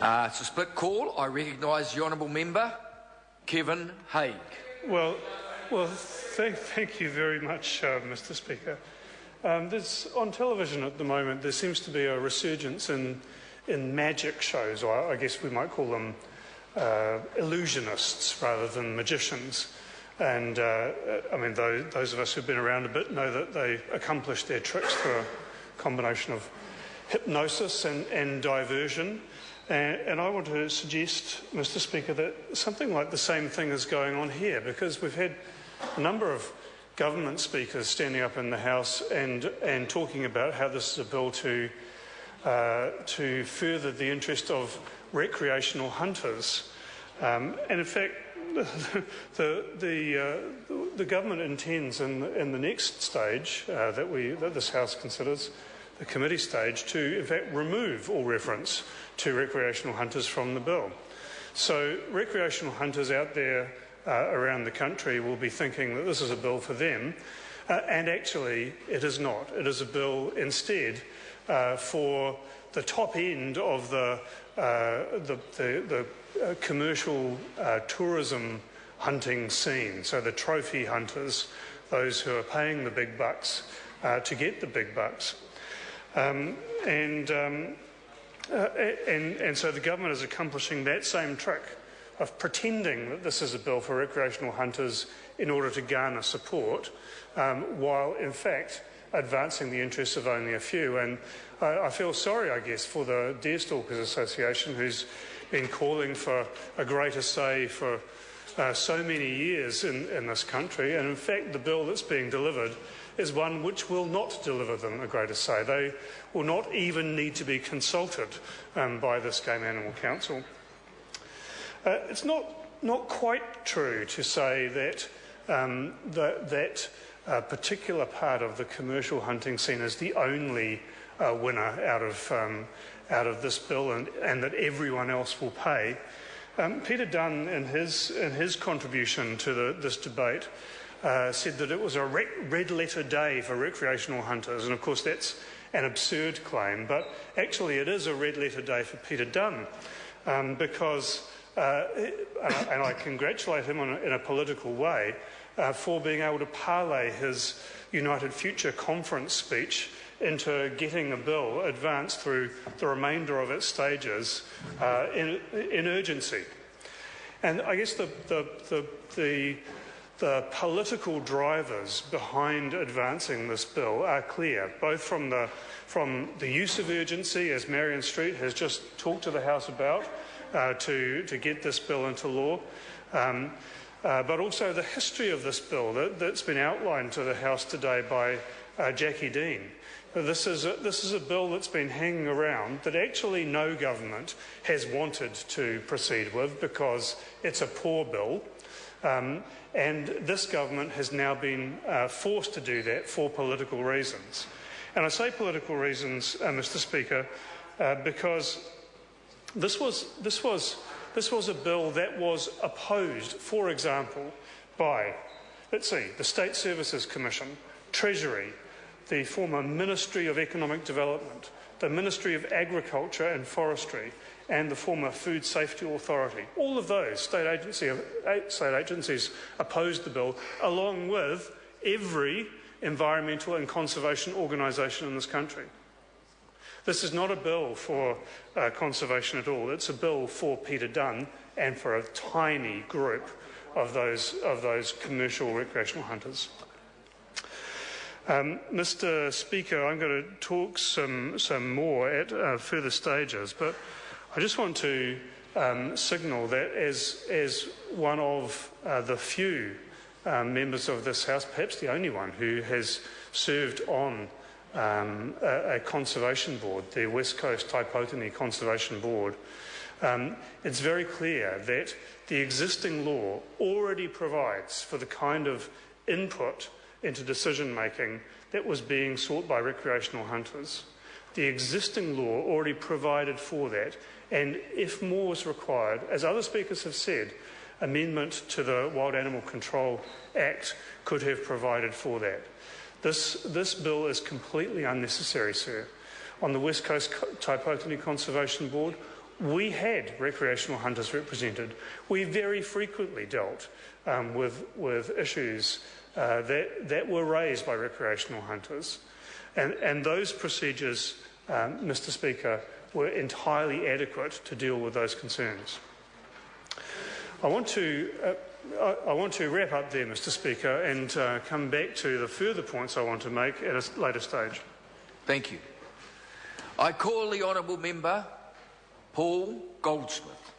It's a split call. I recognise the honourable member, Kevin Haig. Well, thank you very much, Mr. Speaker. On television at the moment, there seems to be a resurgence in magic shows, or I guess we might call them illusionists rather than magicians. And I mean, those of us who've been around a bit know that they accomplish their tricks through a combination of hypnosis and diversion. And I want to suggest, Mr. Speaker, that something like the same thing is going on here, because we've had a number of government speakers standing up in the House and talking about how this is a bill to further the interest of recreational hunters. And in fact, the government intends in the next stage that this House considers, the committee stage, to in fact remove all reference to recreational hunters from the bill. So recreational hunters out there around the country will be thinking that this is a bill for them, and actually it is not. It is a bill instead for the top end of the commercial tourism hunting scene. So the trophy hunters, those who are paying the big bucks to get the big bucks. And so the government is accomplishing that same trick of pretending that this is a bill for recreational hunters in order to garner support, while in fact advancing the interests of only a few. And I feel sorry, I guess, for the Deerstalkers Association, who's been calling for a greater say for so many years in this country. And in fact, the bill that's being delivered is one which will not deliver them a greater say. They will not even need to be consulted by this Game Animal Council. It's not quite true to say that that particular part of the commercial hunting scene is the only winner out of this bill, and that everyone else will pay. Peter Dunn, in his contribution to this debate, said that it was a red letter day for recreational hunters, and of course that's an absurd claim, but actually it is a red letter day for Peter Dunn, because and I congratulate him in a political way for being able to parlay his United Future conference speech into getting a bill advanced through the remainder of its stages in urgency. And I guess the political drivers behind advancing this bill are clear, both from the use of urgency, as Marion Street has just talked to the House about, to get this bill into law, but also the history of this bill that's been outlined to the House today by Jackie Dean. This is a bill that's been hanging around that actually no government has wanted to proceed with because it's a poor bill, and this government has now been forced to do that for political reasons. And I say political reasons, Mr. Speaker, because this was a bill that was opposed, for example, by, let's see, the State Services Commission, Treasury, the former Ministry of Economic Development, the Ministry of Agriculture and Forestry, and the former Food Safety Authority. All of those state agencies opposed the bill, along with every environmental and conservation organisation in this country. This is not a bill for conservation at all. It's a bill for Peter Dunn and for a tiny group of those commercial recreational hunters. Mr. Speaker, I'm going to talk some more at further stages, but I just want to signal that as one of the few members of this House, perhaps the only one, who has served on a conservation board, the West Coast Taipotini Conservation Board, it's very clear that the existing law already provides for the kind of input into decision-making that was being sought by recreational hunters. The existing law already provided for that, and if more was required, as other speakers have said, amendment to the Wild Animal Control Act could have provided for that. This bill is completely unnecessary, sir. On the West Coast Taipotini Conservation Board, we had recreational hunters represented. We very frequently dealt with issues that were raised by recreational hunters. And those procedures, Mr. Speaker, were entirely adequate to deal with those concerns. I want to wrap up there, Mr. Speaker, and come back to the further points I want to make at a later stage. Thank you. I call the honourable member Paul Goldsmith.